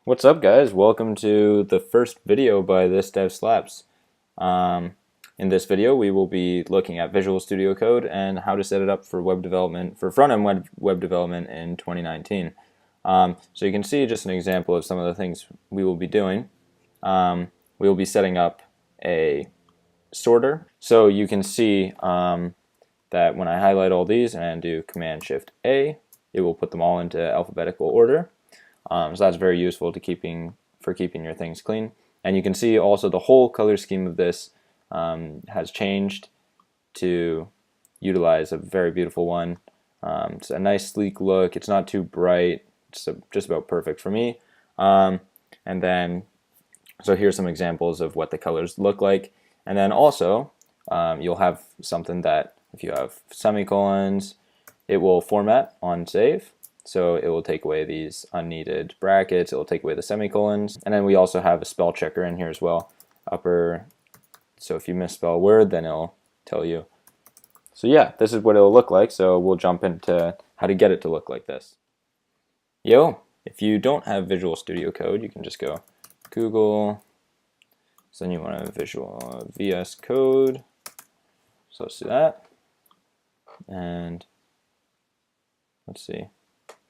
What's up, guys? Welcome to the first video by This Dev Slaps. In this video we will be looking at Visual Studio Code and how to set it up for web development, for front-end web development in 2019. So you can see just an example of some of the things we will be doing. We will be setting up a sorter. So you can see that when I highlight all these and do Command-Shift-A, it will put them all into alphabetical order. So that's very useful to keeping your things clean. And you can see also the whole color scheme of this has changed to utilize a very beautiful one. It's a nice sleek look. It's not too bright. It's just about perfect for me. And then, so here's some examples of what the colors look like. And then also, you'll have something that if you have semicolons, it will format on save. So it will take away these unneeded brackets, it will take away the semicolons, and then we also have a spell checker in here as well. So if you misspell a word, then it'll tell you. So yeah, this is what it'll look like, so we'll jump into how to get it to look like this. If you don't have Visual Studio Code, you can just go Google, so then you want a Visual VS Code, so let's do that, and let's see.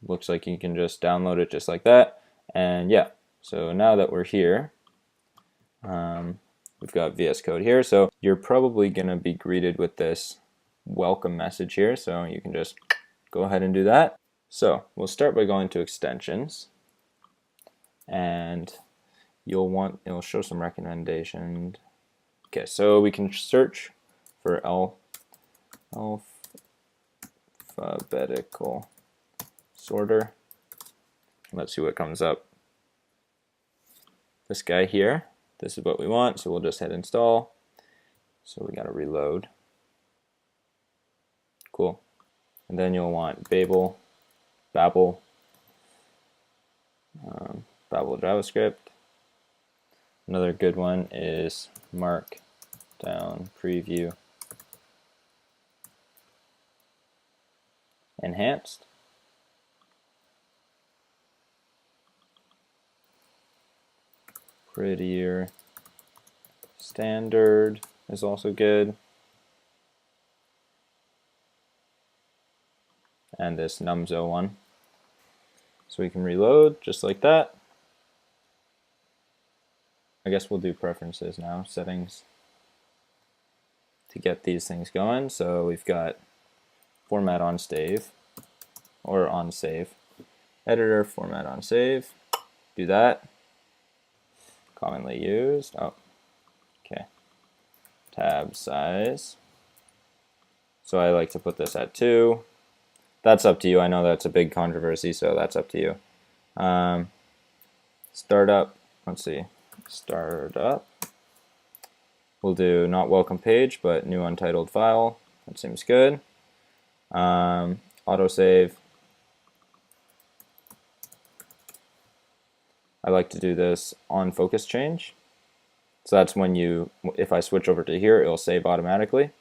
Looks like you can just download it just like that. And yeah, so now that we're here, we've got VS Code here. So you're probably going to be greeted with this welcome message here. So you can just go ahead and do that. So we'll start by going to extensions. And it'll show some recommendations. Okay, so we can search for alphabetical sorter. Let's see what comes up. This guy here, this is what we want, so we'll just hit install. So we gotta reload. Cool. And then you'll want babel JavaScript. Another good one is markdown preview enhanced. Prettier-standard is also good. And this numzo one. So we can reload just like that. I guess we'll do preferences now, settings, to get these things going. So we've got format on save, or on save. Editor, format on save. Do that. Commonly used. Oh, okay. Tab size. So I like to put this at 2. That's up to you. I know that's a big controversy, so that's up to you. Startup. Let's see. Startup. We'll do not welcome page, but new untitled file. That seems good. Autosave. I like to do this on focus change. So that's when if I switch over to here, it'll save automatically.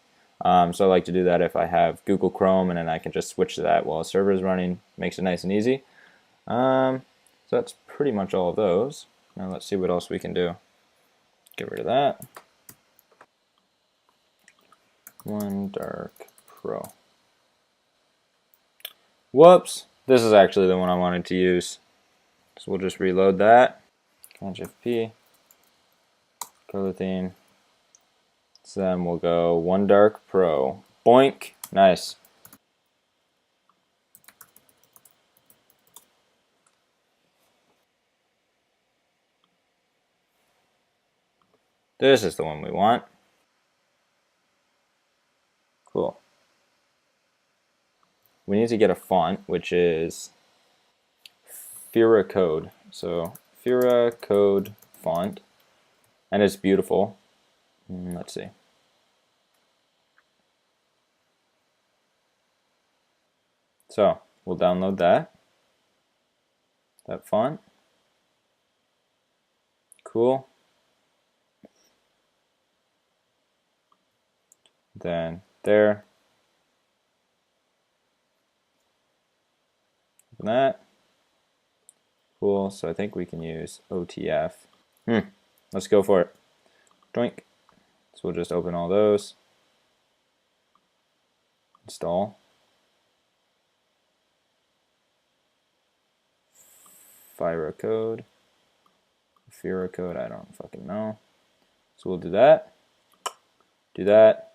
So I like to do that if I have Google Chrome, and then I can just switch to that while a server is running. Makes it nice and easy. So that's pretty much all of those. Now let's see what else we can do. Get rid of that. One dark pro. Whoops! This is actually the one I wanted to use. So we'll just reload that. Command-Shift-P. Color theme. So then we'll go one dark pro. Boink! Nice. This is the one we want. Cool. We need to get a font, which is prettier-standard. So prettier-standard font, and it's beautiful. Let's see. So we'll download that font. Cool. Then there. Open that. Cool, so I think we can use OTF. Let's go for it. Doink. So we'll just open all those. Install. Fira code. Fira code, I don't fucking know. So we'll do that. Do that.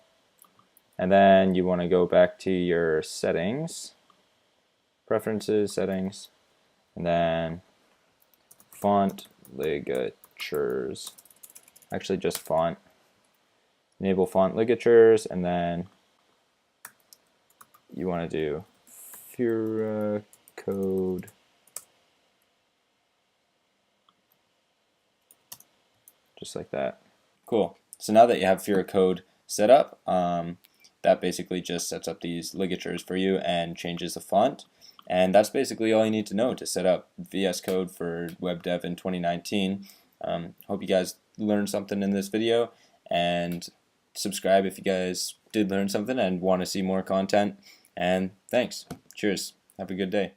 And then you want to go back to your settings. Preferences, settings. And then font ligatures. Actually just font. Enable font ligatures, and then you want to do Fira code. Just like that. Cool. So now that you have Fira code set up, that basically just sets up these ligatures for you and changes the font. And that's basically all you need to know to set up VS Code for web dev in 2019. Hope you guys learned something in this video, and subscribe if you guys did learn something and want to see more content. And thanks. Cheers. Have a good day.